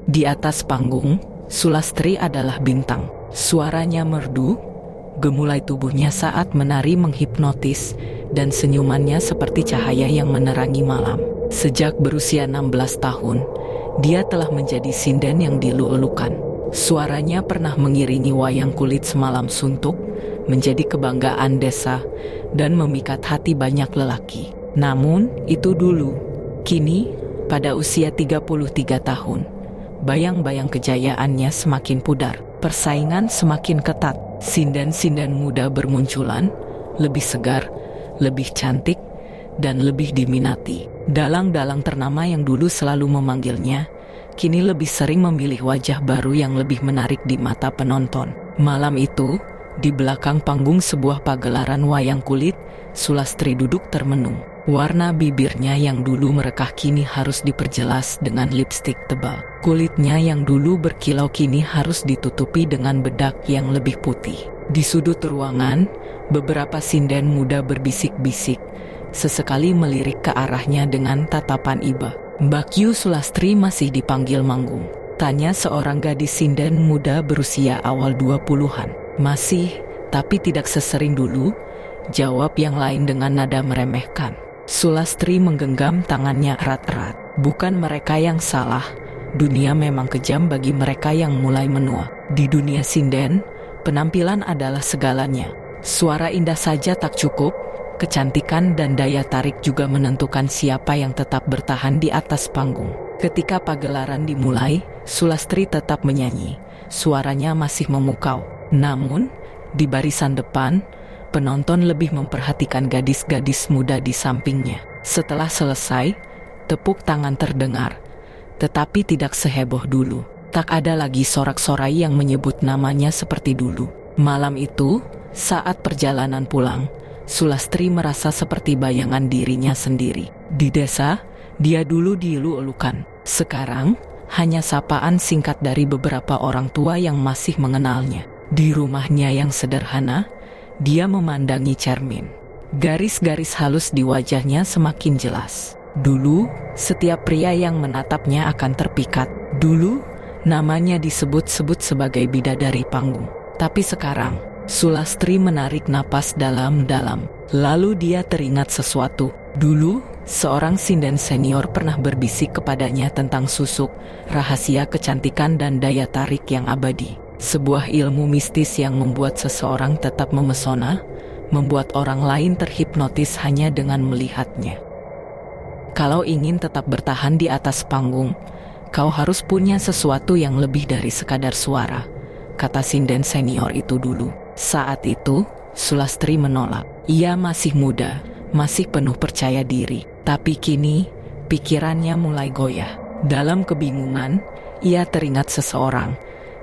Di atas panggung, Sulastri adalah bintang. Suaranya merdu, gemulai tubuhnya saat menari menghipnotis, dan senyumannya seperti cahaya yang menerangi malam. Sejak berusia 16 tahun, dia telah menjadi sinden yang dielu-elukan. Suaranya pernah mengiringi wayang kulit semalam suntuk, menjadi kebanggaan desa, dan memikat hati banyak lelaki. Namun, itu dulu. Kini, pada usia 33 tahun, bayang-bayang kejayaannya semakin pudar. Persaingan semakin ketat. Sinden-sinden muda bermunculan, lebih segar, lebih cantik, dan lebih diminati. Dalang-dalang ternama yang dulu selalu memanggilnya, kini lebih sering memilih wajah baru yang lebih menarik di mata penonton. Malam itu, di belakang panggung sebuah pagelaran wayang kulit, Sulastri duduk termenung. Warna bibirnya yang dulu merekah kini harus diperjelas dengan lipstik tebal. Kulitnya yang dulu berkilau kini harus ditutupi dengan bedak yang lebih putih. Di sudut ruangan, beberapa sinden muda berbisik-bisik, sesekali melirik ke arahnya dengan tatapan iba. "Mbak Yu, Sulastri masih dipanggil manggung?" tanya seorang gadis sinden muda berusia awal 20-an. "Masih, tapi tidak sesering dulu," jawab yang lain dengan nada meremehkan. Sulastri menggenggam tangannya erat-erat. Bukan mereka yang salah, dunia memang kejam bagi mereka yang mulai menua. Di dunia sinden, penampilan adalah segalanya. Suara indah saja tak cukup, kecantikan dan daya tarik juga menentukan siapa yang tetap bertahan di atas panggung. Ketika pagelaran dimulai, Sulastri tetap menyanyi. Suaranya masih memukau. Namun, di barisan depan, penonton lebih memperhatikan gadis-gadis muda di sampingnya. Setelah selesai, tepuk tangan terdengar, tetapi tidak seheboh dulu. Tak ada lagi sorak-sorai yang menyebut namanya seperti dulu. Malam itu, saat perjalanan pulang, Sulastri merasa seperti bayangan dirinya sendiri. Di desa, dia dulu dielu-elukan. Sekarang, hanya sapaan singkat dari beberapa orang tua yang masih mengenalnya. Di rumahnya yang sederhana, dia memandangi cermin. Garis-garis halus di wajahnya semakin jelas. Dulu, setiap pria yang menatapnya akan terpikat. Dulu, namanya disebut-sebut sebagai bidadari panggung. Tapi sekarang, Sulastri menarik napas dalam-dalam. Lalu dia teringat sesuatu. Dulu, seorang sinden senior pernah berbisik kepadanya tentang susuk, rahasia kecantikan dan daya tarik yang abadi. Sebuah ilmu mistis yang membuat seseorang tetap memesona, membuat orang lain terhipnotis hanya dengan melihatnya. Kalau ingin tetap bertahan di atas panggung, kau harus punya sesuatu yang lebih dari sekadar suara, kata sinden senior itu dulu. Saat itu, Sulastri menolak. Ia masih muda, masih penuh percaya diri. Tapi kini, pikirannya mulai goyah. Dalam kebingungan, ia teringat seseorang,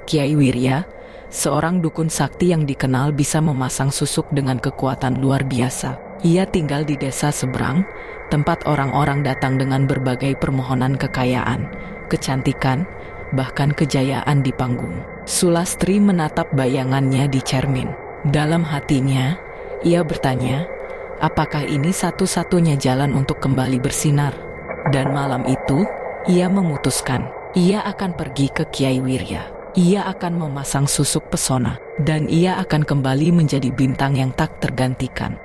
Kiai Wirya, seorang dukun sakti yang dikenal bisa memasang susuk dengan kekuatan luar biasa. Ia tinggal di desa seberang, tempat orang-orang datang dengan berbagai permohonan kekayaan, kecantikan, bahkan kejayaan di panggung. Sulastri menatap bayangannya di cermin. Dalam hatinya, ia bertanya, apakah ini satu-satunya jalan untuk kembali bersinar? Dan malam itu, ia memutuskan, ia akan pergi ke Kiai Wirya. Ia akan memasang susuk pesona, dan ia akan kembali menjadi bintang yang tak tergantikan.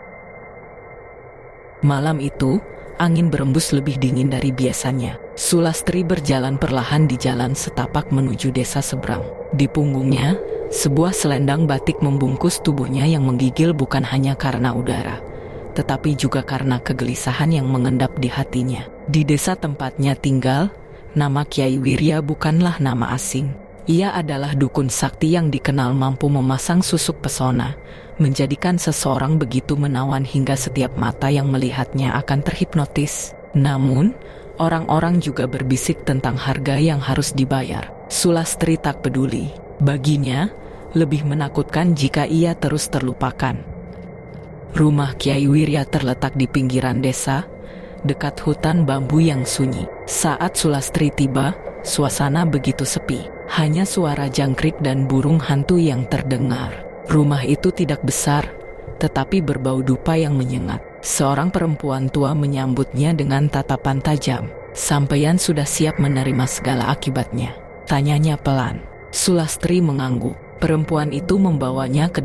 Malam itu, angin berembus lebih dingin dari biasanya. Sulastri berjalan perlahan di jalan setapak menuju desa seberang. Di punggungnya, sebuah selendang batik membungkus tubuhnya yang menggigil bukan hanya karena udara, tetapi juga karena kegelisahan yang mengendap di hatinya. Di desa tempatnya tinggal, nama Kiai Wirya bukanlah nama asing. Ia adalah dukun sakti yang dikenal mampu memasang susuk pesona, menjadikan seseorang begitu menawan hingga setiap mata yang melihatnya akan terhipnotis. Namun, orang-orang juga berbisik tentang harga yang harus dibayar. Sulastri tak peduli. Baginya, lebih menakutkan jika ia terus terlupakan. Rumah Kiai Wirya terletak di pinggiran desa, dekat hutan bambu yang sunyi. Saat Sulastri tiba, suasana begitu sepi. Hanya suara jangkrik dan burung hantu yang terdengar. Rumah itu tidak besar, tetapi berbau dupa yang menyengat. Seorang perempuan tua menyambutnya dengan tatapan tajam. "Sampeyan sudah siap menerima segala akibatnya?" Tanyanya pelan. Sulastri mengangguk. Perempuan itu membawanya ke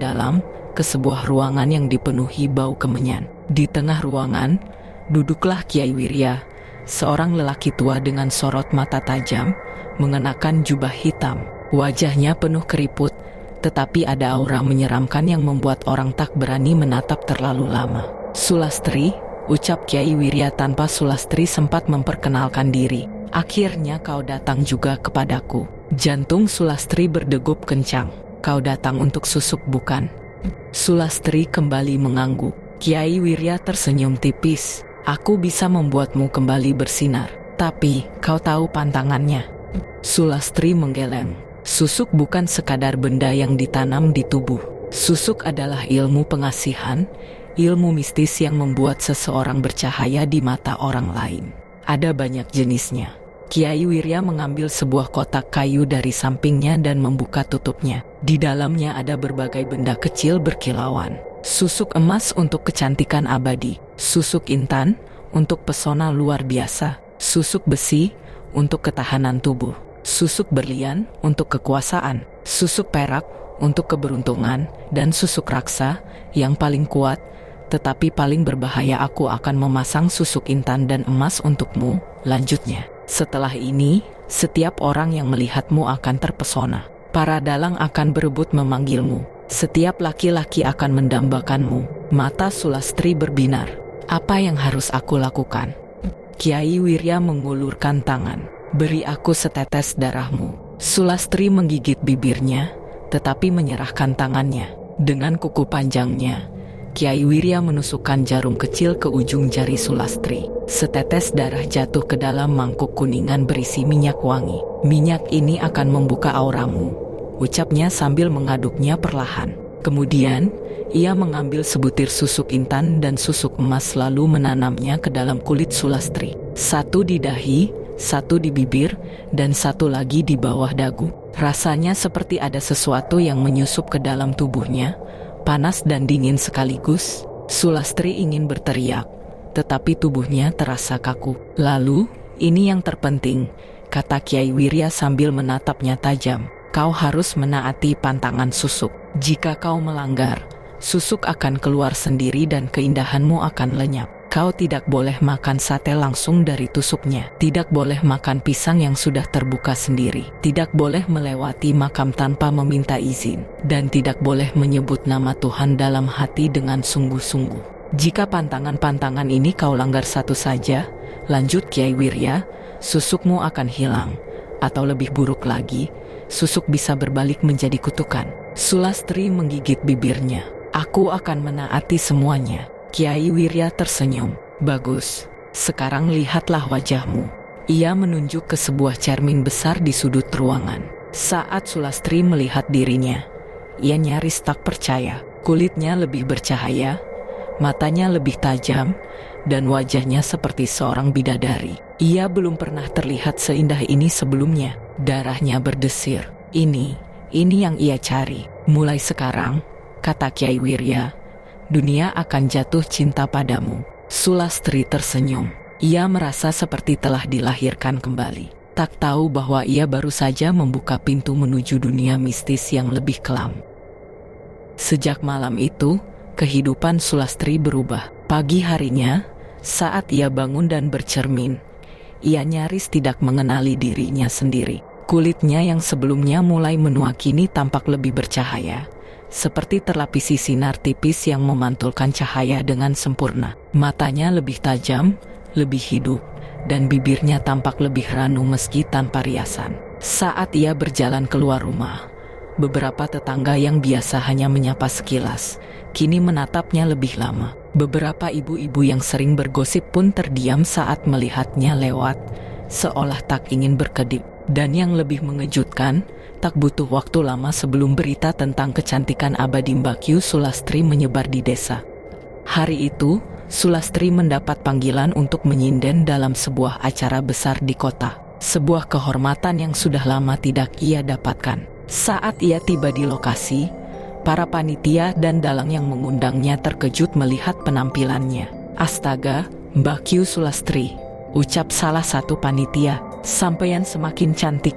sebuah ruangan yang dipenuhi bau kemenyan. Di tengah ruangan, duduklah Kiai Wirya, seorang lelaki tua dengan sorot mata tajam, mengenakan jubah hitam. Wajahnya penuh keriput, tetapi ada aura menyeramkan yang membuat orang tak berani menatap terlalu lama. "Sulastri," ucap Kiai Wirya tanpa Sulastri sempat memperkenalkan diri. "Akhirnya kau datang juga kepadaku." Jantung Sulastri berdegup kencang. "Kau datang untuk susuk, bukan?" Sulastri kembali mengangguk. Kiai Wirya tersenyum tipis. "Aku bisa membuatmu kembali bersinar, tapi kau tahu pantangannya." Sulastri menggeleng. Susuk bukan sekadar benda yang ditanam di tubuh. Susuk adalah ilmu pengasihan, ilmu mistis yang membuat seseorang bercahaya di mata orang lain. Ada banyak jenisnya. Kiai Wirya mengambil sebuah kotak kayu dari sampingnya dan membuka tutupnya. Di dalamnya ada berbagai benda kecil berkilauan. Susuk emas untuk kecantikan abadi, susuk intan untuk pesona luar biasa, susuk besi untuk ketahanan tubuh, susuk berlian untuk kekuasaan, susuk perak untuk keberuntungan, dan susuk raksa yang paling kuat tetapi paling berbahaya. Aku akan memasang susuk intan dan emas untukmu, lanjutnya. Setelah ini, setiap orang yang melihatmu akan terpesona. Para dalang akan berebut memanggilmu. Setiap laki-laki akan mendambakanmu. Mata Sulastri berbinar. "Apa yang harus aku lakukan?" Kiai Wirya mengulurkan tangan. "Beri aku setetes darahmu." Sulastri menggigit bibirnya, tetapi menyerahkan tangannya. Dengan kuku panjangnya, Kiai Wirya menusukkan jarum kecil ke ujung jari Sulastri. Setetes darah jatuh ke dalam mangkuk kuningan berisi minyak wangi. "Minyak ini akan membuka auramu," ucapnya sambil mengaduknya perlahan. Kemudian, ia mengambil sebutir susuk intan dan susuk emas lalu menanamnya ke dalam kulit Sulastri. Satu di dahi, satu di bibir, dan satu lagi di bawah dagu. Rasanya seperti ada sesuatu yang menyusup ke dalam tubuhnya, panas dan dingin sekaligus. Sulastri ingin berteriak, tetapi tubuhnya terasa kaku. "Lalu, ini yang terpenting," kata Kiai Wirya sambil menatapnya tajam. "Kau harus menaati pantangan susuk. Jika kau melanggar, susuk akan keluar sendiri dan keindahanmu akan lenyap. Kau tidak boleh makan sate langsung dari tusuknya. Tidak boleh makan pisang yang sudah terbuka sendiri. Tidak boleh melewati makam tanpa meminta izin. Dan tidak boleh menyebut nama Tuhan dalam hati dengan sungguh-sungguh. Jika pantangan-pantangan ini kau langgar satu saja," lanjut Kiai Wirya, "susukmu akan hilang. Atau lebih buruk lagi, susuk bisa berbalik menjadi kutukan." Sulastri menggigit bibirnya. "Aku akan menaati semuanya." Kiai Wirya tersenyum. "Bagus. Sekarang lihatlah wajahmu." Ia menunjuk ke sebuah cermin besar di sudut ruangan. Saat Sulastri melihat dirinya, ia nyaris tak percaya. Kulitnya lebih bercahaya, matanya lebih tajam, dan wajahnya seperti seorang bidadari. Ia belum pernah terlihat seindah ini sebelumnya. Darahnya berdesir. Ini yang ia cari. "Mulai sekarang," kata Kiai Wirya, "dunia akan jatuh cinta padamu." Sulastri tersenyum. Ia merasa seperti telah dilahirkan kembali. Tak tahu bahwa ia baru saja membuka pintu menuju dunia mistis yang lebih kelam. Sejak malam itu, kehidupan Sulastri berubah. Pagi harinya, saat ia bangun dan bercermin, ia nyaris tidak mengenali dirinya sendiri. Kulitnya yang sebelumnya mulai menua kini tampak lebih bercahaya, seperti terlapisi sinar tipis yang memantulkan cahaya dengan sempurna. Matanya lebih tajam, lebih hidup, dan bibirnya tampak lebih ranu meski tanpa riasan. Saat ia berjalan keluar rumah, beberapa tetangga yang biasa hanya menyapa sekilas, kini menatapnya lebih lama. Beberapa ibu-ibu yang sering bergosip pun terdiam saat melihatnya lewat, seolah tak ingin berkedip. Dan yang lebih mengejutkan, tak butuh waktu lama sebelum berita tentang kecantikan abadi Mbak Yu Sulastri menyebar di desa. Hari itu, Sulastri mendapat panggilan untuk menyinden dalam sebuah acara besar di kota. Sebuah kehormatan yang sudah lama tidak ia dapatkan. Saat ia tiba di lokasi, para panitia dan dalang yang mengundangnya terkejut melihat penampilannya. "Astaga, Mbak Yu Sulastri," ucap salah satu panitia, "sampeyan semakin cantik."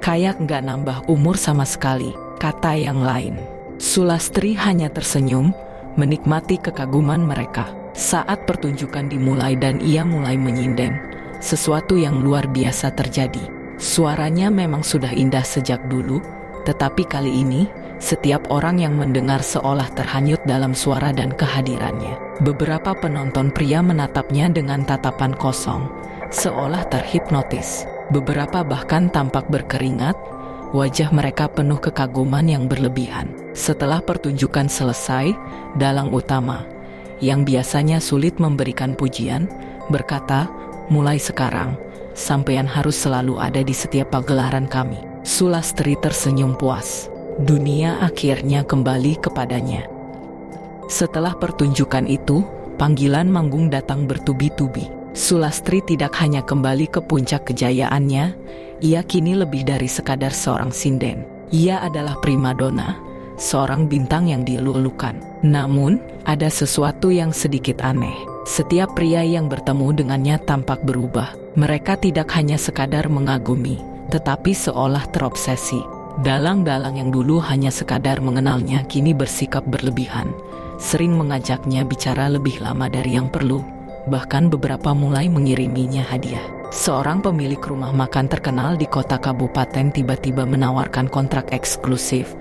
Kayak nggak nambah umur sama sekali, kata yang lain. Sulastri hanya tersenyum, menikmati kekaguman mereka. Saat pertunjukan dimulai dan ia mulai menyinden, sesuatu yang luar biasa terjadi. Suaranya memang sudah indah sejak dulu, tetapi kali ini, setiap orang yang mendengar seolah terhanyut dalam suara dan kehadirannya. Beberapa penonton pria menatapnya dengan tatapan kosong, seolah terhipnotis. Beberapa bahkan tampak berkeringat, wajah mereka penuh kekaguman yang berlebihan. Setelah pertunjukan selesai, dalang utama, yang biasanya sulit memberikan pujian, berkata, "Mulai sekarang, sampeyan harus selalu ada di setiap pagelaran kami." Sulastri tersenyum puas. Dunia akhirnya kembali kepadanya. Setelah pertunjukan itu, panggilan manggung datang bertubi-tubi. Sulastri tidak hanya kembali ke puncak kejayaannya, ia kini lebih dari sekadar seorang sinden. Ia adalah primadona, seorang bintang yang dielu-elukan. Namun, ada sesuatu yang sedikit aneh. Setiap pria yang bertemu dengannya tampak berubah. Mereka tidak hanya sekadar mengagumi, tetapi seolah terobsesi. Dalang-dalang yang dulu hanya sekadar mengenalnya kini bersikap berlebihan, sering mengajaknya bicara lebih lama dari yang perlu. Bahkan beberapa mulai mengiriminya hadiah. Seorang pemilik rumah makan terkenal di kota kabupaten tiba-tiba menawarkan kontrak eksklusif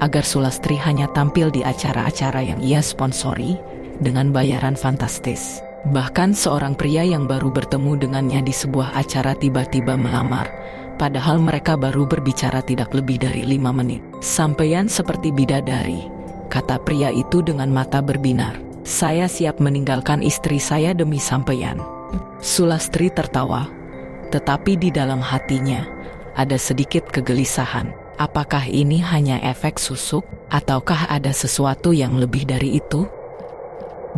agar Sulastri hanya tampil di acara-acara yang ia sponsori dengan bayaran fantastis. Bahkan seorang pria yang baru bertemu dengannya di sebuah acara tiba-tiba melamar, padahal mereka baru berbicara tidak lebih dari 5 menit. "Sampeyan seperti bidadari," kata pria itu dengan mata berbinar. "Saya siap meninggalkan istri saya demi sampeyan." Sulastri tertawa, tetapi di dalam hatinya ada sedikit kegelisahan. Apakah ini hanya efek susuk, ataukah ada sesuatu yang lebih dari itu?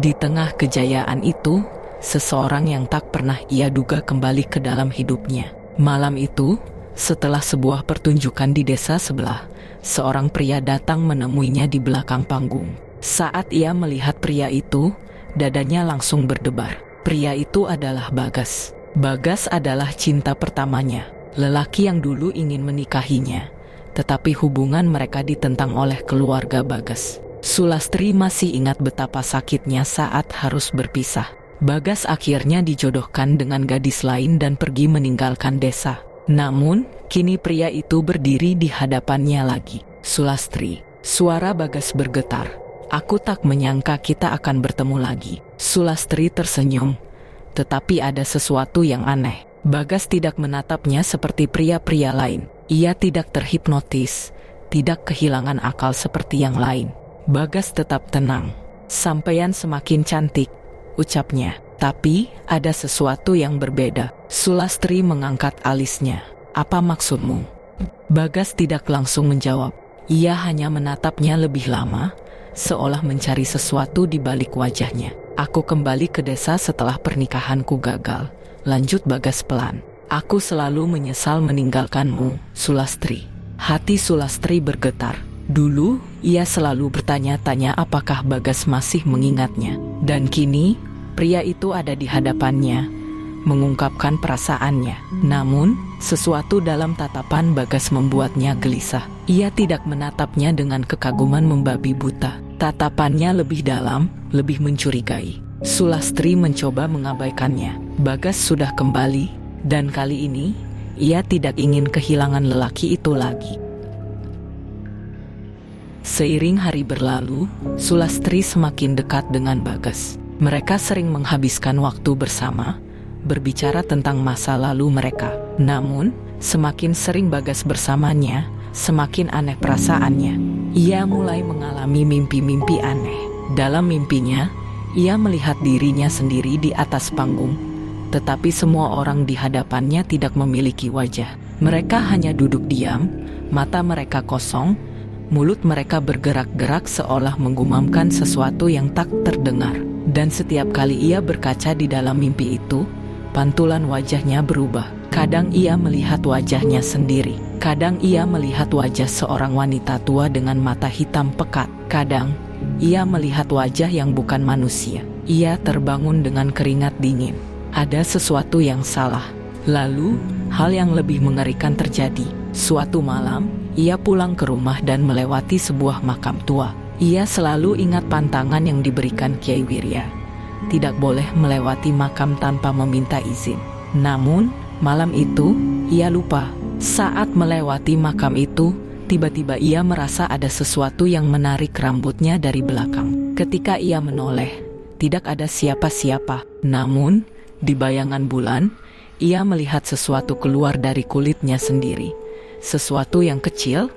Di tengah kejayaan itu, seseorang yang tak pernah ia duga kembali ke dalam hidupnya. Malam itu, setelah sebuah pertunjukan di desa sebelah, seorang pria datang menemuinya di belakang panggung. Saat ia melihat pria itu, dadanya langsung berdebar. Pria itu adalah Bagas. Bagas adalah cinta pertamanya, lelaki yang dulu ingin menikahinya. Tetapi hubungan mereka ditentang oleh keluarga Bagas. Sulastri masih ingat betapa sakitnya saat harus berpisah. Bagas akhirnya dijodohkan dengan gadis lain dan pergi meninggalkan desa. Namun, kini pria itu berdiri di hadapannya lagi. "Sulastri," suara Bagas bergetar. "Aku tak menyangka kita akan bertemu lagi." Sulastri tersenyum, tetapi ada sesuatu yang aneh. Bagas tidak menatapnya seperti pria-pria lain. Ia tidak terhipnotis, tidak kehilangan akal seperti yang lain. Bagas tetap tenang. "Sampeyan semakin cantik," ucapnya. "Tapi ada sesuatu yang berbeda." Sulastri mengangkat alisnya. "Apa maksudmu?" Bagas tidak langsung menjawab. Ia hanya menatapnya lebih lama, seolah mencari sesuatu di balik wajahnya. "Aku kembali ke desa setelah pernikahanku gagal," lanjut Bagas pelan. "Aku selalu menyesal meninggalkanmu, Sulastri." Hati Sulastri bergetar. Dulu, ia selalu bertanya-tanya apakah Bagas masih mengingatnya. Dan kini, pria itu ada di hadapannya, mengungkapkan perasaannya. Namun, sesuatu dalam tatapan Bagas membuatnya gelisah. Ia tidak menatapnya dengan kekaguman membabi buta. Tatapannya lebih dalam, lebih mencurigai. Sulastri mencoba mengabaikannya. Bagas sudah kembali, dan kali ini, ia tidak ingin kehilangan lelaki itu lagi. Seiring hari berlalu, Sulastri semakin dekat dengan Bagas. Mereka sering menghabiskan waktu bersama, berbicara tentang masa lalu mereka. Namun, semakin sering Bagas bersamanya, semakin aneh perasaannya. Ia mulai mengalami mimpi-mimpi aneh. Dalam mimpinya, ia melihat dirinya sendiri di atas panggung, tetapi semua orang di hadapannya tidak memiliki wajah. Mereka hanya duduk diam, mata mereka kosong, mulut mereka bergerak-gerak seolah menggumamkan sesuatu yang tak terdengar. Dan setiap kali ia berkaca di dalam mimpi itu, pantulan wajahnya berubah. Kadang ia melihat wajahnya sendiri. Kadang ia melihat wajah seorang wanita tua dengan mata hitam pekat. Kadang, ia melihat wajah yang bukan manusia. Ia terbangun dengan keringat dingin. Ada sesuatu yang salah. Lalu, hal yang lebih mengerikan terjadi. Suatu malam, ia pulang ke rumah dan melewati sebuah makam tua. Ia selalu ingat pantangan yang diberikan Kyai Wirya. Tidak boleh melewati makam tanpa meminta izin. Namun, malam itu, ia lupa. Saat melewati makam itu, tiba-tiba ia merasa ada sesuatu yang menarik rambutnya dari belakang. Ketika ia menoleh, tidak ada siapa-siapa. Namun, di bayangan bulan, ia melihat sesuatu keluar dari kulitnya sendiri. Sesuatu yang kecil,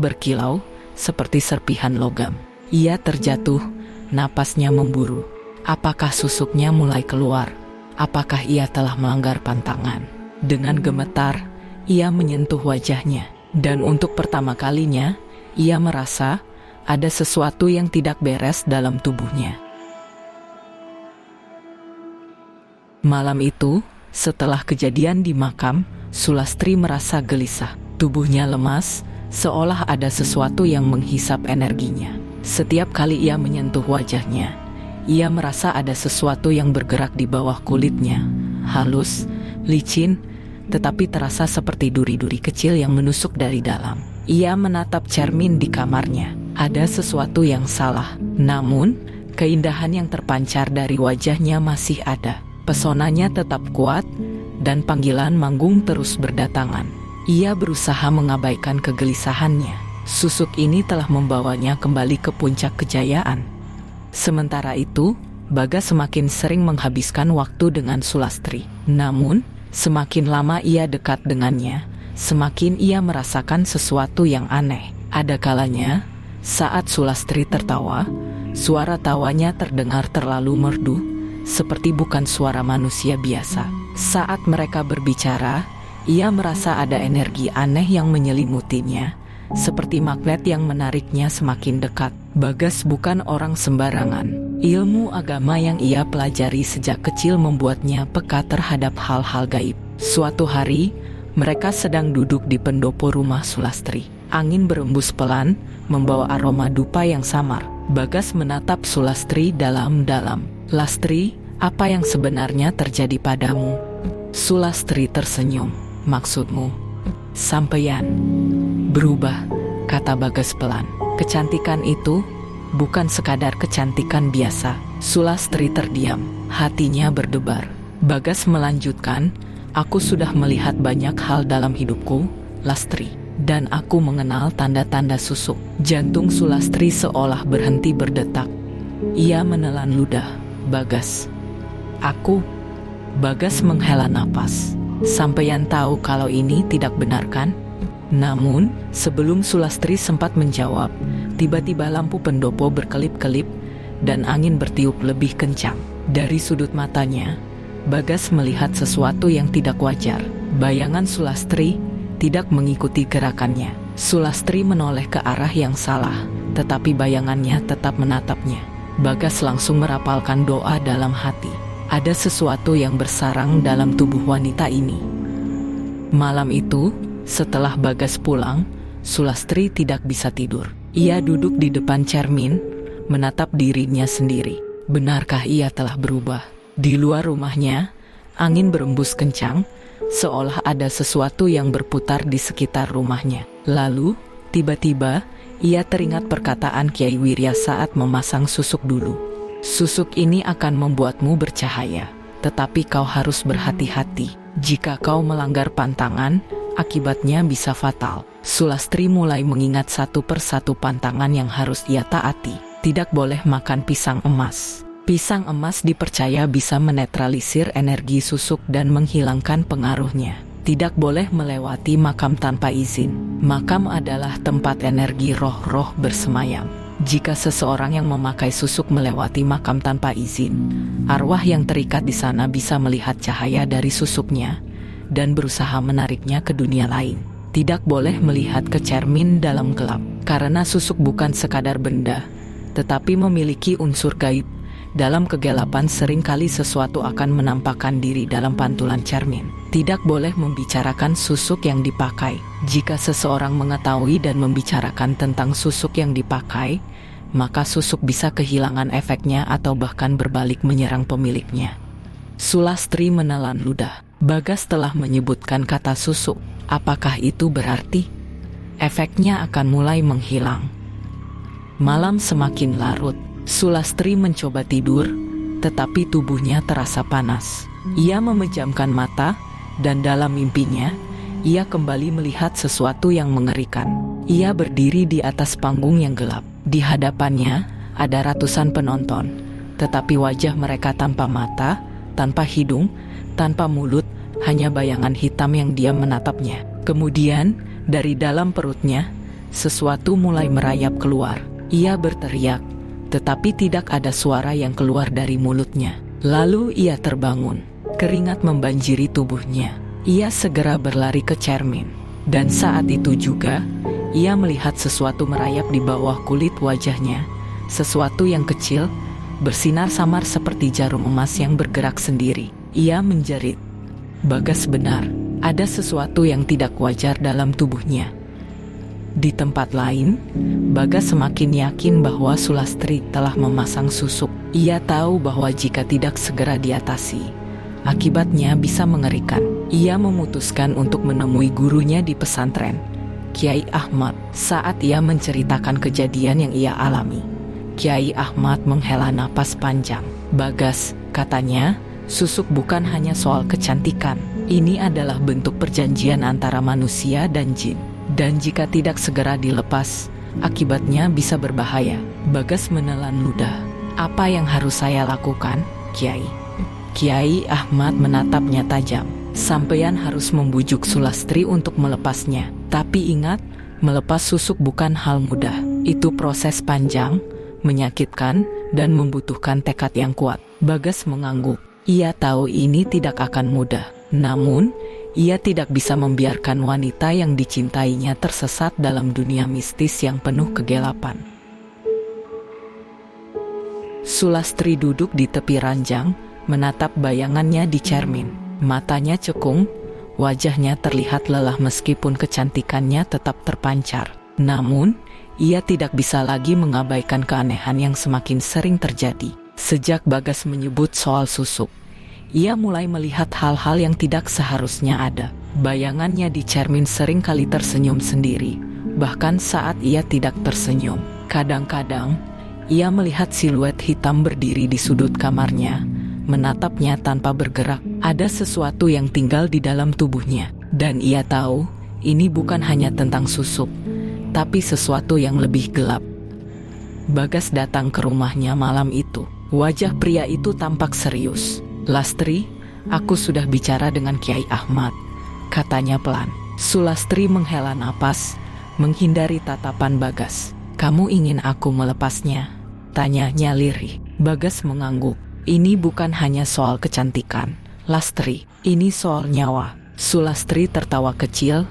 berkilau, seperti serpihan logam. Ia terjatuh, napasnya memburu. Apakah susuknya mulai keluar? Apakah ia telah melanggar pantangan? Dengan gemetar, ia menyentuh wajahnya. Dan untuk pertama kalinya, ia merasa ada sesuatu yang tidak beres dalam tubuhnya. Malam itu, setelah kejadian di makam, Sulastri merasa gelisah. Tubuhnya lemas, seolah ada sesuatu yang menghisap energinya. Setiap kali ia menyentuh wajahnya, ia merasa ada sesuatu yang bergerak di bawah kulitnya. Halus, licin, tetapi terasa seperti duri-duri kecil yang menusuk dari dalam. Ia menatap cermin di kamarnya. Ada sesuatu yang salah. Namun, keindahan yang terpancar dari wajahnya masih ada. Pesonanya tetap kuat, dan panggilan manggung terus berdatangan. Ia berusaha mengabaikan kegelisahannya. Susuk ini telah membawanya kembali ke puncak kejayaan. Sementara itu, Bagas semakin sering menghabiskan waktu dengan Sulastri. Namun, semakin lama ia dekat dengannya, semakin ia merasakan sesuatu yang aneh. Ada kalanya, saat Sulastri tertawa, suara tawanya terdengar terlalu merdu, seperti bukan suara manusia biasa. Saat mereka berbicara, ia merasa ada energi aneh yang menyelimutinya, seperti magnet yang menariknya semakin dekat. Bagas bukan orang sembarangan. Ilmu agama yang ia pelajari sejak kecil membuatnya peka terhadap hal-hal gaib. Suatu hari, mereka sedang duduk di pendopo rumah Sulastri. Angin berembus pelan, membawa aroma dupa yang samar. Bagas menatap Sulastri dalam-dalam. "Lastri, apa yang sebenarnya terjadi padamu?" Sulastri tersenyum. "Maksudmu?" "Sampeyan berubah," kata Bagas pelan. "Kecantikan itu bukan sekadar kecantikan biasa." Sulastri terdiam, hatinya berdebar. Bagas melanjutkan, "Aku sudah melihat banyak hal dalam hidupku, Lastri, dan aku mengenal tanda-tanda susuk." Jantung Sulastri seolah berhenti berdetak. Ia menelan ludah. "Bagas, aku..." Bagas menghela napas. "Sampeyan tahu kalau ini tidak benar kan?" Namun, sebelum Sulastri sempat menjawab, tiba-tiba lampu pendopo berkelip-kelip dan angin bertiup lebih kencang. Dari sudut matanya, Bagas melihat sesuatu yang tidak wajar. Bayangan Sulastri tidak mengikuti gerakannya. Sulastri menoleh ke arah yang salah, tetapi bayangannya tetap menatapnya. Bagas langsung merapalkan doa dalam hati. Ada sesuatu yang bersarang dalam tubuh wanita ini. Malam itu, setelah Bagas pulang, Sulastri tidak bisa tidur. Ia duduk di depan cermin, menatap dirinya sendiri. Benarkah ia telah berubah? Di luar rumahnya, angin berembus kencang, seolah ada sesuatu yang berputar di sekitar rumahnya. Lalu, tiba-tiba, ia teringat perkataan Kyai Wirya saat memasang susuk dulu. "Susuk ini akan membuatmu bercahaya, tetapi kau harus berhati-hati. Jika kau melanggar pantangan, akibatnya bisa fatal." Sulastri mulai mengingat satu persatu pantangan yang harus ia taati. Tidak boleh makan pisang emas. Pisang emas dipercaya bisa menetralisir energi susuk dan menghilangkan pengaruhnya. Tidak boleh melewati makam tanpa izin. Makam adalah tempat energi roh-roh bersemayam. Jika seseorang yang memakai susuk melewati makam tanpa izin, arwah yang terikat di sana bisa melihat cahaya dari susuknya dan berusaha menariknya ke dunia lain. Tidak boleh melihat ke cermin dalam gelap, karena susuk bukan sekadar benda, tetapi memiliki unsur gaib. Dalam kegelapan seringkali sesuatu akan menampakkan diri dalam pantulan cermin. Tidak boleh membicarakan susuk yang dipakai. Jika seseorang mengetahui dan membicarakan tentang susuk yang dipakai, maka susuk bisa kehilangan efeknya atau bahkan berbalik menyerang pemiliknya. Sulastri menelan ludah. Bagas telah menyebutkan kata susuk. Apakah itu berarti efeknya akan mulai menghilang? Malam semakin larut. Sulastri mencoba tidur, tetapi tubuhnya terasa panas. Ia memejamkan mata, dan dalam mimpinya, ia kembali melihat sesuatu yang mengerikan. Ia berdiri di atas panggung yang gelap. Di hadapannya ada ratusan penonton, tetapi wajah mereka tanpa mata, tanpa hidung, tanpa mulut, hanya bayangan hitam yang diam menatapnya. Kemudian, dari dalam perutnya, sesuatu mulai merayap keluar. Ia berteriak, tetapi tidak ada suara yang keluar dari mulutnya. Lalu ia terbangun. Keringat membanjiri tubuhnya. Ia segera berlari ke cermin. Dan saat itu juga, ia melihat sesuatu merayap di bawah kulit wajahnya. Sesuatu yang kecil, bersinar samar seperti jarum emas yang bergerak sendiri. Ia menjerit. Bagas benar, ada sesuatu yang tidak wajar dalam tubuhnya. Di tempat lain, Bagas semakin yakin bahwa Sulastri telah memasang susuk. Ia tahu bahwa jika tidak segera diatasi, akibatnya bisa mengerikan. Ia memutuskan untuk menemui gurunya di pesantren, Kiai Ahmad. Saat ia menceritakan kejadian yang ia alami, Kiai Ahmad menghela napas panjang. Bagas, katanya, susuk bukan hanya soal kecantikan. Ini adalah bentuk perjanjian antara manusia dan jin. Dan jika tidak segera dilepas, akibatnya bisa berbahaya. Bagas menelan ludah. Apa yang harus saya lakukan, Kiai? Kiai Ahmad menatapnya tajam. Sampeyan harus membujuk Sulastri untuk melepasnya. Tapi ingat, melepas susuk bukan hal mudah. Itu proses panjang, menyakitkan, dan membutuhkan tekad yang kuat. Bagas mengangguk. Ia tahu ini tidak akan mudah. Namun, ia tidak bisa membiarkan wanita yang dicintainya tersesat dalam dunia mistis yang penuh kegelapan. Sulastri duduk di tepi ranjang, menatap bayangannya di cermin. Matanya cekung, wajahnya terlihat lelah meskipun kecantikannya tetap terpancar. Namun, ia tidak bisa lagi mengabaikan keanehan yang semakin sering terjadi. Sejak Bagas menyebut soal susuk, ia mulai melihat hal-hal yang tidak seharusnya ada. Bayangannya di cermin sering kali tersenyum sendiri, bahkan saat ia tidak tersenyum. Kadang-kadang, ia melihat siluet hitam berdiri di sudut kamarnya, menatapnya tanpa bergerak. Ada sesuatu yang tinggal di dalam tubuhnya, dan ia tahu ini bukan hanya tentang susuk, tapi sesuatu yang lebih gelap. Bagas datang ke rumahnya malam itu. Wajah pria itu tampak serius. Lastri, aku sudah bicara dengan Kiai Ahmad, katanya pelan. Sulastri menghela napas, menghindari tatapan Bagas. Kamu ingin aku melepasnya? Tanyanya lirih. Bagas mengangguk. Ini bukan hanya soal kecantikan, Lastri. Ini soal nyawa. Sulastri tertawa kecil,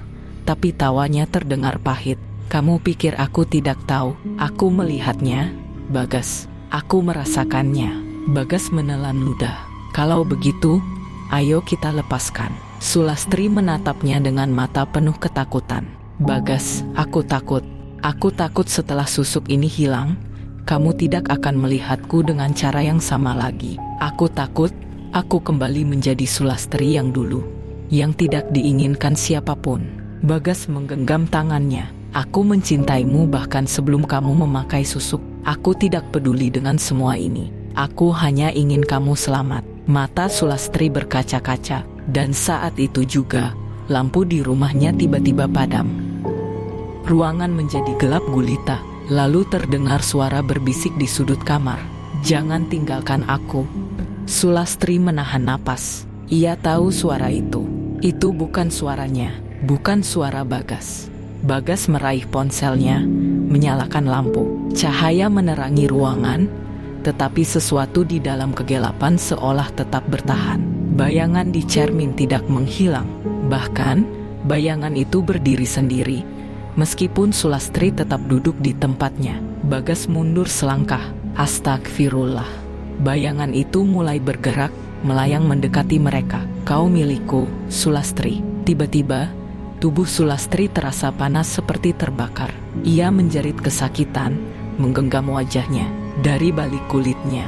tapi tawanya terdengar pahit. Kamu pikir aku tidak tahu? Aku melihatnya, Bagas. Aku merasakannya. Bagas menelan ludah. Kalau begitu, ayo kita lepaskan. Sulastri menatapnya dengan mata penuh ketakutan. Bagas, aku takut. Aku takut setelah susuk ini hilang, kamu tidak akan melihatku dengan cara yang sama lagi. Aku takut, aku kembali menjadi Sulastri yang dulu, yang tidak diinginkan siapapun. Bagas menggenggam tangannya. Aku mencintaimu bahkan sebelum kamu memakai susuk. Aku tidak peduli dengan semua ini. Aku hanya ingin kamu selamat. Mata Sulastri berkaca-kaca, dan saat itu juga, lampu di rumahnya tiba-tiba padam. Ruangan menjadi gelap gulita, lalu terdengar suara berbisik di sudut kamar. Jangan tinggalkan aku. Sulastri menahan napas. Ia tahu suara itu. Itu bukan suaranya, bukan suara Bagas. Bagas meraih ponselnya, menyalakan lampu. Cahaya menerangi ruangan, tetapi sesuatu di dalam kegelapan seolah tetap bertahan. Bayangan di cermin tidak menghilang. Bahkan, bayangan itu berdiri sendiri. Meskipun Sulastri tetap duduk di tempatnya, Bagas mundur selangkah. Astagfirullah. Bayangan itu mulai bergerak, melayang mendekati mereka. Kau milikku, Sulastri. Tiba-tiba, tubuh Sulastri terasa panas seperti terbakar. Ia menjerit kesakitan, menggenggam wajahnya. Dari balik kulitnya,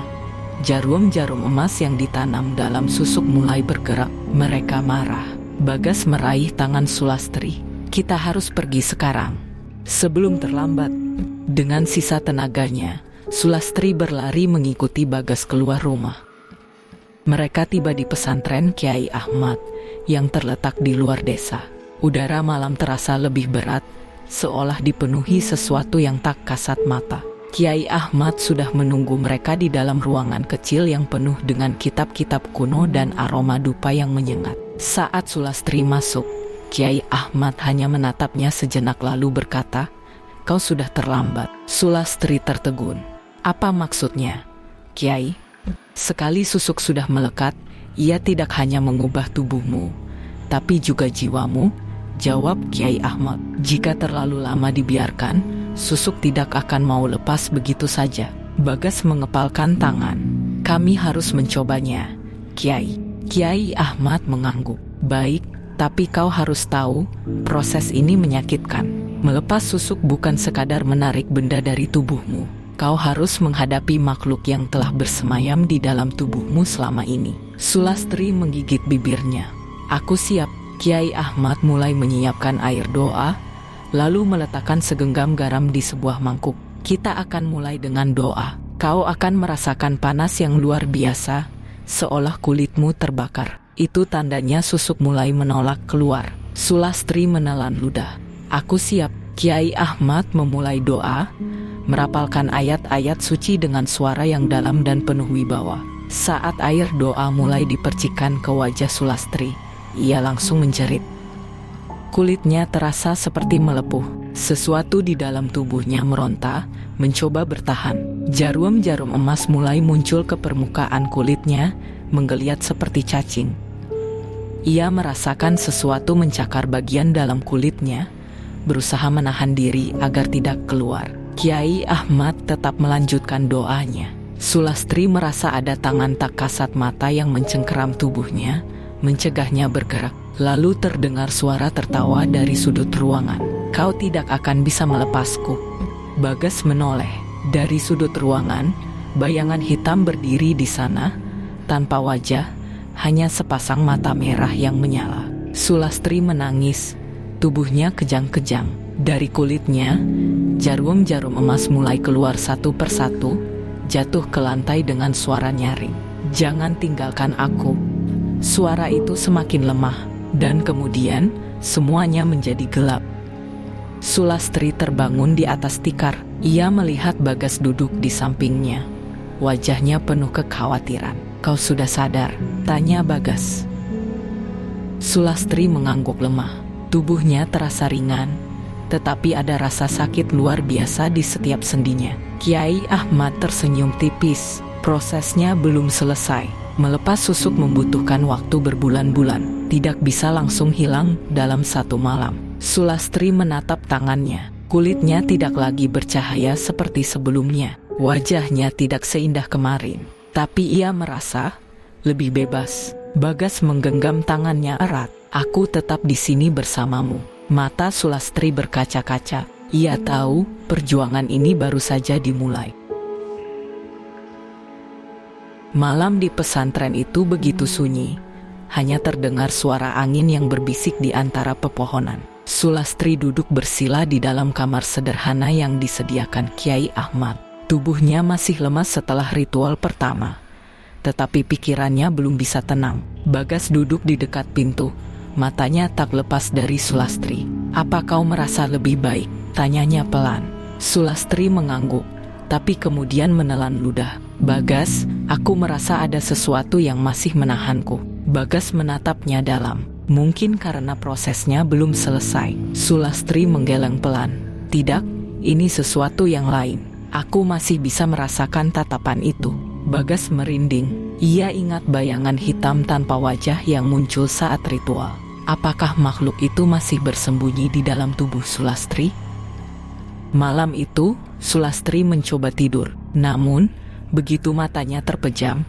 Jarum-jarum emas yang ditanam dalam susuk mulai bergerak. Mereka marah. Bagas meraih tangan Sulastri. Kita harus pergi sekarang, sebelum terlambat. Dengan sisa tenaganya, Sulastri berlari mengikuti Bagas keluar rumah. Mereka tiba di pesantren Kiai Ahmad yang terletak di luar desa. Udara malam terasa lebih berat, seolah dipenuhi sesuatu yang tak kasat mata. Kiai Ahmad sudah menunggu mereka di dalam ruangan kecil yang penuh dengan kitab-kitab kuno dan aroma dupa yang menyengat. Saat Sulastri masuk, Kiai Ahmad hanya menatapnya sejenak lalu berkata, "Kau sudah terlambat." Sulastri tertegun. "Apa maksudnya, Kiai?" "Sekali susuk sudah melekat, ia tidak hanya mengubah tubuhmu, tapi juga jiwamu," jawab Kiai Ahmad. "Jika terlalu lama dibiarkan, susuk tidak akan mau lepas begitu saja." Bagas mengepalkan tangan. "Kami harus mencobanya, Kiai." Kiai Ahmad mengangguk. "Baik, tapi kau harus tahu, proses ini menyakitkan. Melepas susuk bukan sekadar menarik benda dari tubuhmu. Kau harus menghadapi makhluk yang telah bersemayam di dalam tubuhmu selama ini." Sulastri menggigit bibirnya. "Aku siap." Kiai Ahmad mulai menyiapkan air doa, lalu meletakkan segenggam garam di sebuah mangkuk. "Kita akan mulai dengan doa. Kau akan merasakan panas yang luar biasa, seolah kulitmu terbakar. Itu tandanya susuk mulai menolak keluar." Sulastri menelan ludah. "Aku siap." Kiai Ahmad memulai doa, merapalkan ayat-ayat suci dengan suara yang dalam dan penuh wibawa. Saat air doa mulai dipercikan ke wajah Sulastri, ia langsung menjerit. Kulitnya terasa seperti melepuh. Sesuatu di dalam tubuhnya meronta, mencoba bertahan. Jarum-jarum emas mulai muncul ke permukaan kulitnya, menggeliat seperti cacing. Ia merasakan sesuatu mencakar bagian dalam kulitnya, berusaha menahan diri agar tidak keluar. Kiai Ahmad tetap melanjutkan doanya. Sulastri merasa ada tangan tak kasat mata yang mencengkeram tubuhnya, mencegahnya bergerak. Lalu terdengar suara tertawa dari sudut ruangan. "Kau tidak akan bisa melepasku." Bagas menoleh. Dari sudut ruangan, bayangan hitam berdiri di sana, tanpa wajah, hanya sepasang mata merah yang menyala. Sulastri menangis, tubuhnya kejang-kejang. Dari kulitnya, jarum-jarum emas mulai keluar satu persatu, jatuh ke lantai dengan suara nyaring. "Jangan tinggalkan aku." Suara itu semakin lemah, dan kemudian semuanya menjadi gelap. Sulastri terbangun di atas tikar. Ia melihat Bagas duduk di sampingnya. Wajahnya penuh kekhawatiran. "Kau sudah sadar?" tanya Bagas. Sulastri mengangguk lemah. Tubuhnya terasa ringan, tetapi ada rasa sakit luar biasa di setiap sendinya. Kiai Ahmad tersenyum tipis. Prosesnya belum selesai. Melepas susuk membutuhkan waktu berbulan-bulan, tidak bisa langsung hilang dalam satu malam. Sulastri menatap tangannya. Kulitnya tidak lagi bercahaya seperti sebelumnya. Wajahnya tidak seindah kemarin, tapi ia merasa lebih bebas. Bagas menggenggam tangannya erat. "Aku tetap di sini bersamamu." Mata Sulastri berkaca-kaca. Ia tahu perjuangan ini baru saja dimulai. Malam di pesantren itu begitu sunyi. Hanya terdengar suara angin yang berbisik di antara pepohonan. Sulastri duduk bersila di dalam kamar sederhana yang disediakan Kiai Ahmad. Tubuhnya masih lemas setelah ritual pertama, tetapi pikirannya belum bisa tenang. Bagas duduk di dekat pintu, matanya tak lepas dari Sulastri. "Apa kau merasa lebih baik?" tanyanya pelan. Sulastri mengangguk, tapi kemudian menelan ludah. "Bagas, aku merasa ada sesuatu yang masih menahanku." Bagas menatapnya dalam. Mungkin karena prosesnya belum selesai. Sulastri menggeleng pelan. "Tidak, ini sesuatu yang lain. Aku masih bisa merasakan tatapan itu." Bagas merinding. Ia ingat bayangan hitam tanpa wajah yang muncul saat ritual. Apakah makhluk itu masih bersembunyi di dalam tubuh Sulastri? Malam itu, Sulastri mencoba tidur. Namun, begitu matanya terpejam,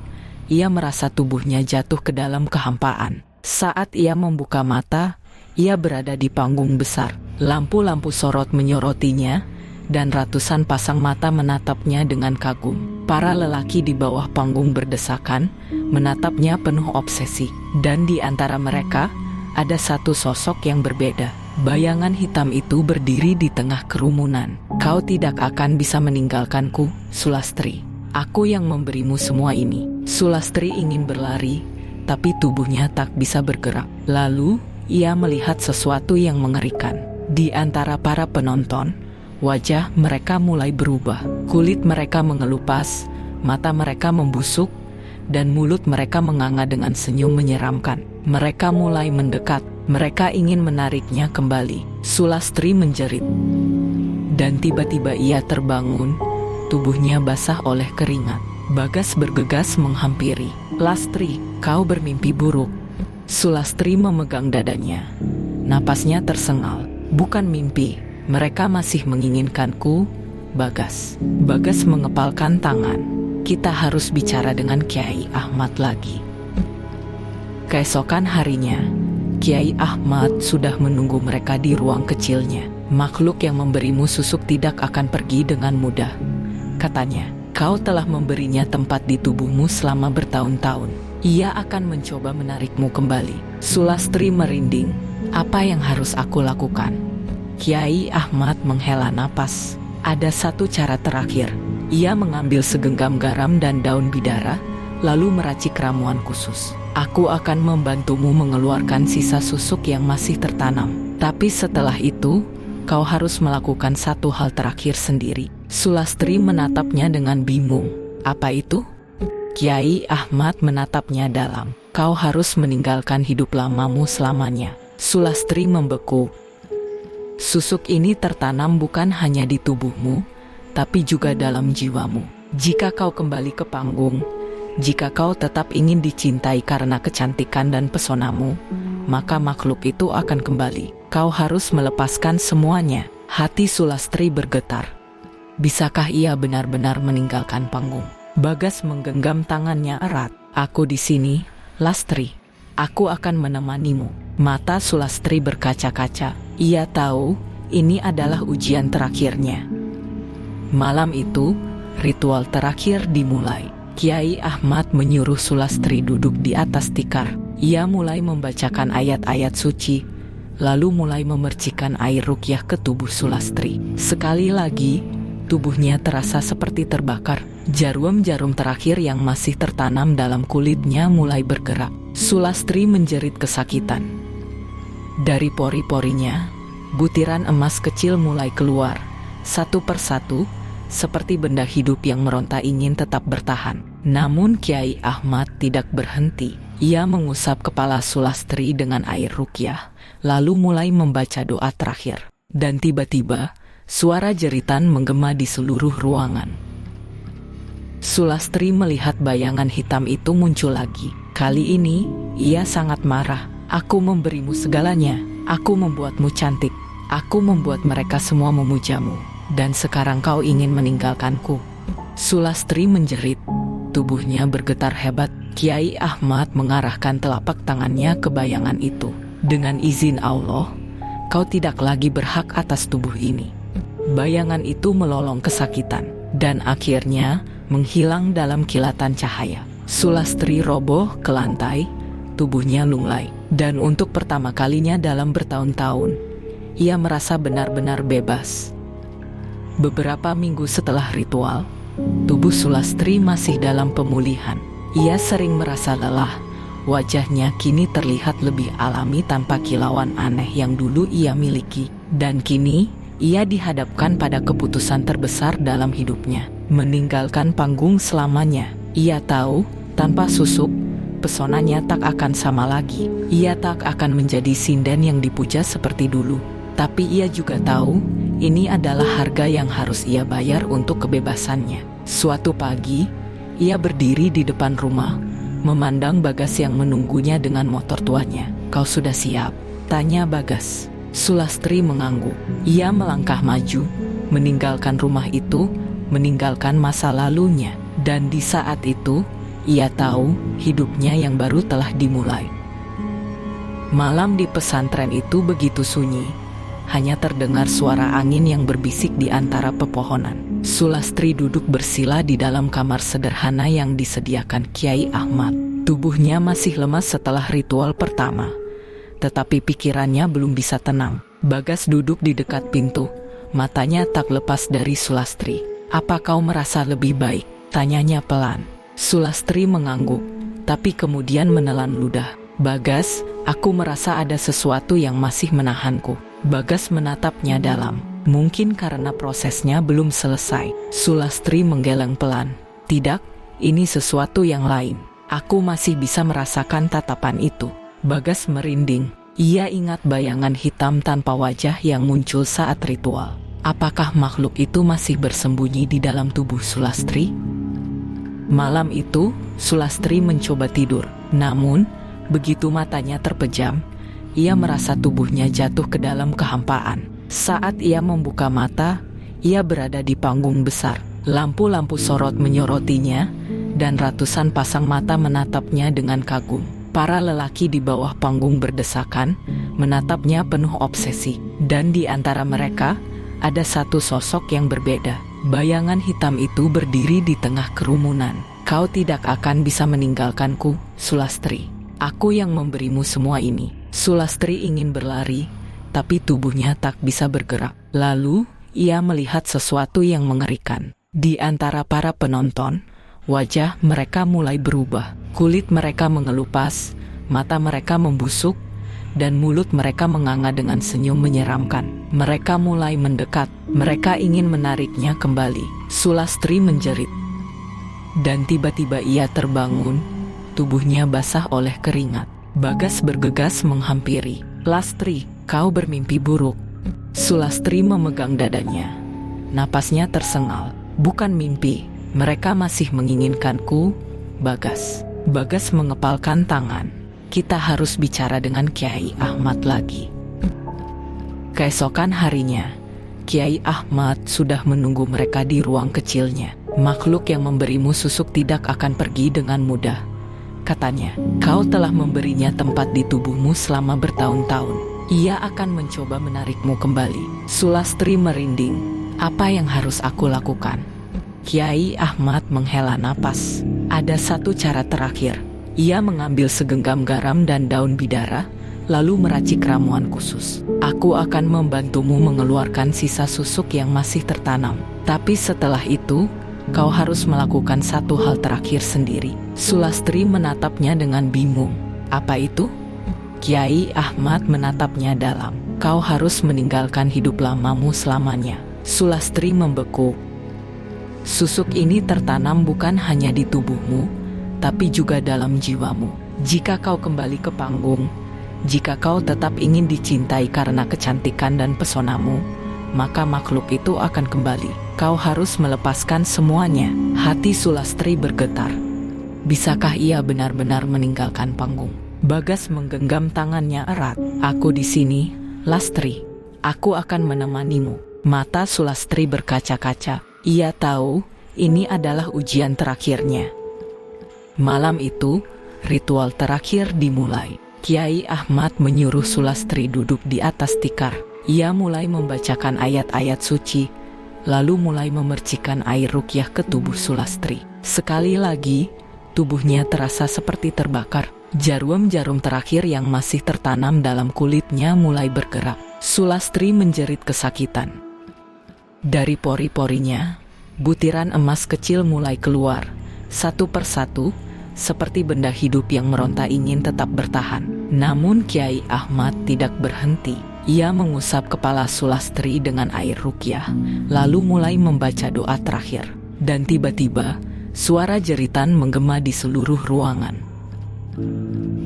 ia merasa tubuhnya jatuh ke dalam kehampaan. Saat ia membuka mata, ia berada di panggung besar. Lampu-lampu sorot menyorotinya, dan ratusan pasang mata menatapnya dengan kagum. Para lelaki di bawah panggung berdesakan, menatapnya penuh obsesi. Dan di antara mereka, ada satu sosok yang berbeda. Bayangan hitam itu berdiri di tengah kerumunan. Kau tidak akan bisa meninggalkanku, Sulastri. Aku yang memberimu semua ini. Sulastri ingin berlari, tapi tubuhnya tak bisa bergerak. Lalu, ia melihat sesuatu yang mengerikan. Di antara para penonton, wajah mereka mulai berubah. Kulit mereka mengelupas, mata mereka membusuk, dan mulut mereka menganga dengan senyum menyeramkan. Mereka mulai mendekat. Mereka ingin menariknya kembali. Sulastri menjerit. Dan tiba-tiba ia terbangun. Tubuhnya basah oleh keringat. Bagas bergegas menghampiri. Lastri, kau bermimpi buruk. Sulastri memegang dadanya. Napasnya tersengal. Bukan mimpi. Mereka masih menginginkanku, Bagas. Bagas mengepalkan tangan. Kita harus bicara dengan Kiai Ahmad lagi. Keesokan harinya, Kiai Ahmad sudah menunggu mereka di ruang kecilnya. Makhluk yang memberimu susuk tidak akan pergi dengan mudah, katanya. Kau telah memberinya tempat di tubuhmu selama bertahun-tahun. Ia akan mencoba menarikmu kembali. Sulastri merinding. Apa yang harus aku lakukan? Kiai Ahmad menghela napas. Ada satu cara terakhir. Ia mengambil segenggam garam dan daun bidara, lalu meracik ramuan khusus. Aku akan membantumu mengeluarkan sisa susuk yang masih tertanam. Tapi setelah itu, kau harus melakukan satu hal terakhir sendiri. Sulastri menatapnya dengan bingung. Apa itu? Kiai Ahmad menatapnya dalam. Kau harus meninggalkan hidup lamamu selamanya. Sulastri membeku. Susuk ini tertanam bukan hanya di tubuhmu, tapi juga dalam jiwamu. Jika kau kembali ke panggung, jika kau tetap ingin dicintai karena kecantikan dan pesonamu, maka makhluk itu akan kembali. Kau harus melepaskan semuanya. Hati Sulastri bergetar. Bisakah ia benar-benar meninggalkan panggung? Bagas menggenggam tangannya erat. Aku di sini, Lastri. Aku akan menemanimu. Mata Sulastri berkaca-kaca. Ia tahu ini adalah ujian terakhirnya. Malam itu, ritual terakhir dimulai. Kiai Ahmad menyuruh Sulastri duduk di atas tikar. Ia mulai membacakan ayat-ayat suci, lalu mulai memercikan air ruqyah ke tubuh Sulastri. Sekali lagi, tubuhnya terasa seperti terbakar. Jarum-jarum terakhir yang masih tertanam dalam kulitnya mulai bergerak. Sulastri menjerit kesakitan. Dari pori-porinya, butiran emas kecil mulai keluar, satu persatu, seperti benda hidup yang meronta ingin tetap bertahan. Namun Kiai Ahmad tidak berhenti. Ia mengusap kepala Sulastri dengan air ruqyah, lalu mulai membaca doa terakhir. Dan tiba-tiba, suara jeritan menggema di seluruh ruangan. Sulastri melihat bayangan hitam itu muncul lagi. Kali ini, ia sangat marah. Aku memberimu segalanya. Aku membuatmu cantik. Aku membuat mereka semua memujamu. Dan sekarang kau ingin meninggalkanku. Sulastri menjerit. Tubuhnya bergetar hebat. Kiai Ahmad mengarahkan telapak tangannya ke bayangan itu. Dengan izin Allah, kau tidak lagi berhak atas tubuh ini. Bayangan itu melolong kesakitan, dan akhirnya menghilang dalam kilatan cahaya. Sulastri roboh ke lantai, tubuhnya lunglai. Dan untuk pertama kalinya dalam bertahun-tahun, ia merasa benar-benar bebas. Beberapa minggu setelah ritual, tubuh Sulastri masih dalam pemulihan. Ia sering merasa lelah. Wajahnya kini terlihat lebih alami tanpa kilauan aneh yang dulu ia miliki. Dan kini, ia dihadapkan pada keputusan terbesar dalam hidupnya. Meninggalkan panggung selamanya. Ia tahu, tanpa susuk, pesonanya tak akan sama lagi. Ia tak akan menjadi sinden yang dipuja seperti dulu. Tapi ia juga tahu, ini adalah harga yang harus ia bayar untuk kebebasannya. Suatu pagi, ia berdiri di depan rumah, memandang Bagas yang menunggunya dengan motor tuanya. Kau sudah siap? Tanya Bagas. Sulastri mengangguk. Ia melangkah maju, meninggalkan rumah itu, meninggalkan masa lalunya. Dan di saat itu, ia tahu hidupnya yang baru telah dimulai. Malam di pesantren itu begitu sunyi. Hanya terdengar suara angin yang berbisik di antara pepohonan. Sulastri duduk bersila di dalam kamar sederhana yang disediakan Kiai Ahmad. Tubuhnya masih lemas setelah ritual pertama, tetapi pikirannya belum bisa tenang. Bagas duduk di dekat pintu, matanya tak lepas dari Sulastri. "Apa kau merasa lebih baik?" tanyanya pelan. Sulastri mengangguk, tapi kemudian menelan ludah. "Bagas, aku merasa ada sesuatu yang masih menahanku." Bagas menatapnya dalam. Mungkin karena prosesnya belum selesai. Sulastri menggeleng pelan. "Tidak, ini sesuatu yang lain. Aku masih bisa merasakan tatapan itu." Bagas merinding. Ia ingat bayangan hitam tanpa wajah yang muncul saat ritual. Apakah makhluk itu masih bersembunyi di dalam tubuh Sulastri? Malam itu, Sulastri mencoba tidur. Namun, begitu matanya terpejam, ia merasa tubuhnya jatuh ke dalam kehampaan. Saat ia membuka mata, ia berada di panggung besar. Lampu-lampu sorot menyorotinya, dan ratusan pasang mata menatapnya dengan kagum. Para lelaki di bawah panggung berdesakan, menatapnya penuh obsesi. Dan di antara mereka, ada satu sosok yang berbeda. Bayangan hitam itu berdiri di tengah kerumunan. "Kau tidak akan bisa meninggalkanku, Sulastri. Aku yang memberimu semua ini." Sulastri ingin berlari, tapi tubuhnya tak bisa bergerak. Lalu, ia melihat sesuatu yang mengerikan. Di antara para penonton, wajah mereka mulai berubah. Kulit mereka mengelupas, mata mereka membusuk, dan mulut mereka menganga dengan senyum menyeramkan. Mereka mulai mendekat. Mereka ingin menariknya kembali. Sulastri menjerit. Dan tiba-tiba ia terbangun, tubuhnya basah oleh keringat. Bagas bergegas menghampiri. "Lastri, kau bermimpi buruk." Sulastri memegang dadanya. Napasnya tersengal. "Bukan mimpi, mereka masih menginginkanku, Bagas." Bagas mengepalkan tangan. "Kita harus bicara dengan Kiai Ahmad lagi." Keesokan harinya, Kiai Ahmad sudah menunggu mereka di ruang kecilnya. "Makhluk yang memberimu susuk tidak akan pergi dengan mudah," katanya. "Kau telah memberinya tempat di tubuhmu selama bertahun-tahun. Ia akan mencoba menarikmu kembali." Sulastri merinding. "Apa yang harus aku lakukan?" Kiai Ahmad menghela napas. "Ada satu cara terakhir." Ia mengambil segenggam garam dan daun bidara, lalu meracik ramuan khusus. "Aku akan membantumu mengeluarkan sisa susuk yang masih tertanam. Tapi setelah itu, kau harus melakukan satu hal terakhir sendiri." Sulastri menatapnya dengan bingung. "Apa itu?" Kiai Ahmad menatapnya dalam. "Kau harus meninggalkan hidup lamamu selamanya." Sulastri membeku. "Susuk ini tertanam bukan hanya di tubuhmu, tapi juga dalam jiwamu. Jika kau kembali ke panggung, jika kau tetap ingin dicintai karena kecantikan dan pesonamu, maka makhluk itu akan kembali. Kau harus melepaskan semuanya." Hati Sulastri bergetar. Bisakah ia benar-benar meninggalkan panggung? Bagas menggenggam tangannya erat. "Aku di sini, Lastri. Aku akan menemanimu." Mata Sulastri berkaca-kaca. Ia tahu ini adalah ujian terakhirnya. Malam itu, ritual terakhir dimulai. Kiai Ahmad menyuruh Sulastri duduk di atas tikar. Ia mulai membacakan ayat-ayat suci, lalu mulai memercikan air ruqyah ke tubuh Sulastri. Sekali lagi, tubuhnya terasa seperti terbakar. Jarum-jarum terakhir yang masih tertanam dalam kulitnya mulai bergerak. Sulastri menjerit kesakitan. Dari pori-porinya, butiran emas kecil mulai keluar, satu persatu, seperti benda hidup yang meronta ingin tetap bertahan. Namun Kiai Ahmad tidak berhenti. Ia mengusap kepala Sulastri dengan air ruqyah, lalu mulai membaca doa terakhir. Dan tiba-tiba, suara jeritan menggema di seluruh ruangan.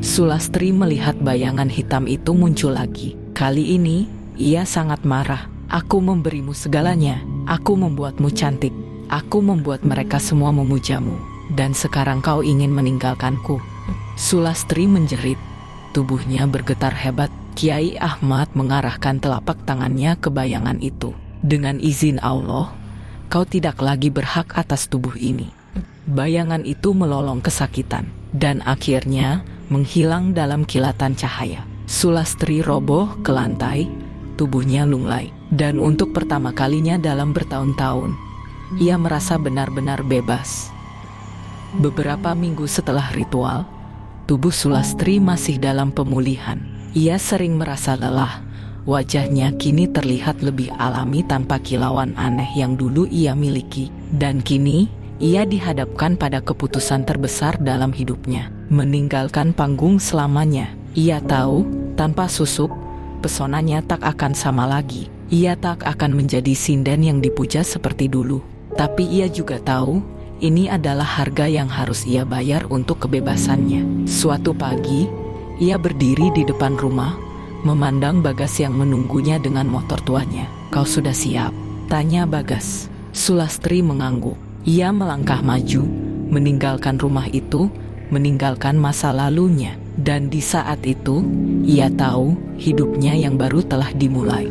Sulastri melihat bayangan hitam itu muncul lagi. Kali ini, ia sangat marah. "Aku memberimu segalanya. Aku membuatmu cantik. Aku membuat mereka semua memujamu. Dan sekarang kau ingin meninggalkanku." Sulastri menjerit. Tubuhnya bergetar hebat. Kiai Ahmad mengarahkan telapak tangannya ke bayangan itu. "Dengan izin Allah, kau tidak lagi berhak atas tubuh ini." Bayangan itu melolong kesakitan, dan akhirnya menghilang dalam kilatan cahaya. Sulastri roboh ke lantai, tubuhnya lunglai. Dan untuk pertama kalinya dalam bertahun-tahun, ia merasa benar-benar bebas. Beberapa minggu setelah ritual, tubuh Sulastri masih dalam pemulihan. Ia sering merasa lelah. Wajahnya kini terlihat lebih alami tanpa kilauan aneh yang dulu ia miliki. Dan kini, ia dihadapkan pada keputusan terbesar dalam hidupnya. Meninggalkan panggung selamanya. Ia tahu, tanpa Susuk, pesonanya tak akan sama lagi. Ia tak akan menjadi sinden yang dipuja seperti dulu. Tapi ia juga tahu, ini adalah harga yang harus ia bayar untuk kebebasannya. Suatu pagi, ia berdiri di depan rumah, memandang Bagas yang menunggunya dengan motor tuanya. "Kau sudah siap?" tanya Bagas. Sulastri mengangguk. Ia melangkah maju, meninggalkan rumah itu, meninggalkan masa lalunya. Dan di saat itu, ia tahu hidupnya yang baru telah dimulai.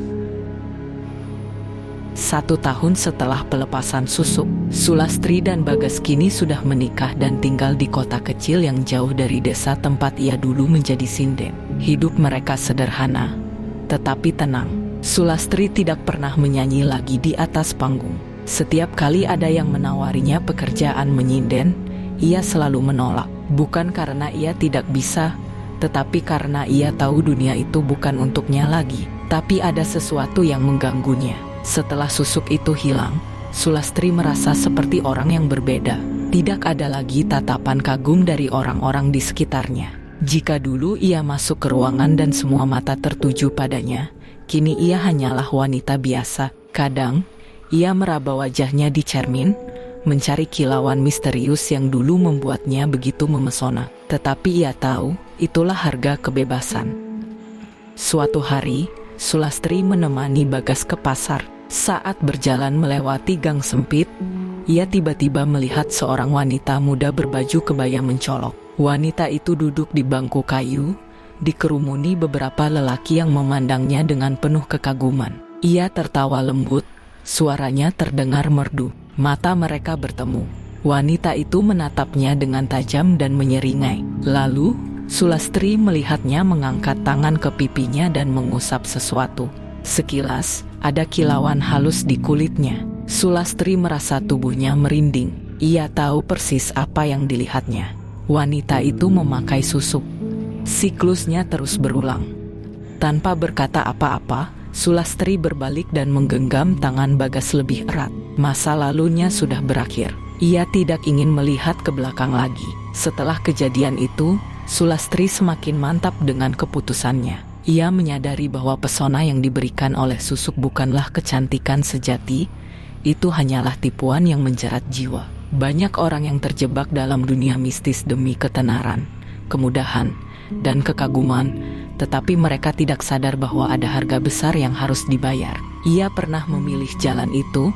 1 tahun setelah pelepasan Susuk, Sulastri dan Bagas kini sudah menikah dan tinggal di kota kecil yang jauh dari desa tempat ia dulu menjadi sinden. Hidup mereka sederhana, tetapi tenang. Sulastri tidak pernah menyanyi lagi di atas panggung. Setiap kali ada yang menawarinya pekerjaan menyinden, ia selalu menolak. Bukan karena ia tidak bisa, tetapi karena ia tahu dunia itu bukan untuknya lagi. Tapi ada sesuatu yang mengganggunya. Setelah Susuk itu hilang, Sulastri merasa seperti orang yang berbeda. Tidak ada lagi tatapan kagum dari orang-orang di sekitarnya. Jika dulu ia masuk ke ruangan dan semua mata tertuju padanya, kini ia hanyalah wanita biasa. Kadang, ia meraba wajahnya di cermin, mencari kilauan misterius yang dulu membuatnya begitu memesona. Tetapi ia tahu, itulah harga kebebasan. Suatu hari, Sulastri menemani Bagas ke pasar. Saat berjalan melewati gang sempit, ia tiba-tiba melihat seorang wanita muda berbaju kebaya mencolok. Wanita itu duduk di bangku kayu, dikerumuni beberapa lelaki yang memandangnya dengan penuh kekaguman. Ia tertawa lembut, suaranya terdengar merdu. Mata mereka bertemu. Wanita itu menatapnya dengan tajam dan menyeringai. Lalu, Sulastri melihatnya mengangkat tangan ke pipinya dan mengusap sesuatu. Sekilas, ada kilauan halus di kulitnya. Sulastri merasa tubuhnya merinding. Ia tahu persis apa yang dilihatnya. Wanita itu memakai susuk. Siklusnya terus berulang. Tanpa berkata apa-apa, Sulastri berbalik dan menggenggam tangan Bagas lebih erat. Masa lalunya sudah berakhir. Ia tidak ingin melihat ke belakang lagi. Setelah kejadian itu, Sulastri semakin mantap dengan keputusannya. Ia menyadari bahwa pesona yang diberikan oleh susuk bukanlah kecantikan sejati, itu hanyalah tipuan yang menjerat jiwa. Banyak orang yang terjebak dalam dunia mistis demi ketenaran, kemudahan, dan kekaguman, tetapi mereka tidak sadar bahwa ada harga besar yang harus dibayar. Ia pernah memilih jalan itu,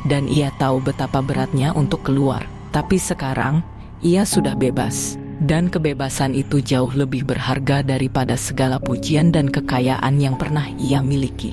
dan ia tahu betapa beratnya untuk keluar. Tapi sekarang, ia sudah bebas. Dan kebebasan itu jauh lebih berharga daripada segala pujian dan kekayaan yang pernah ia miliki.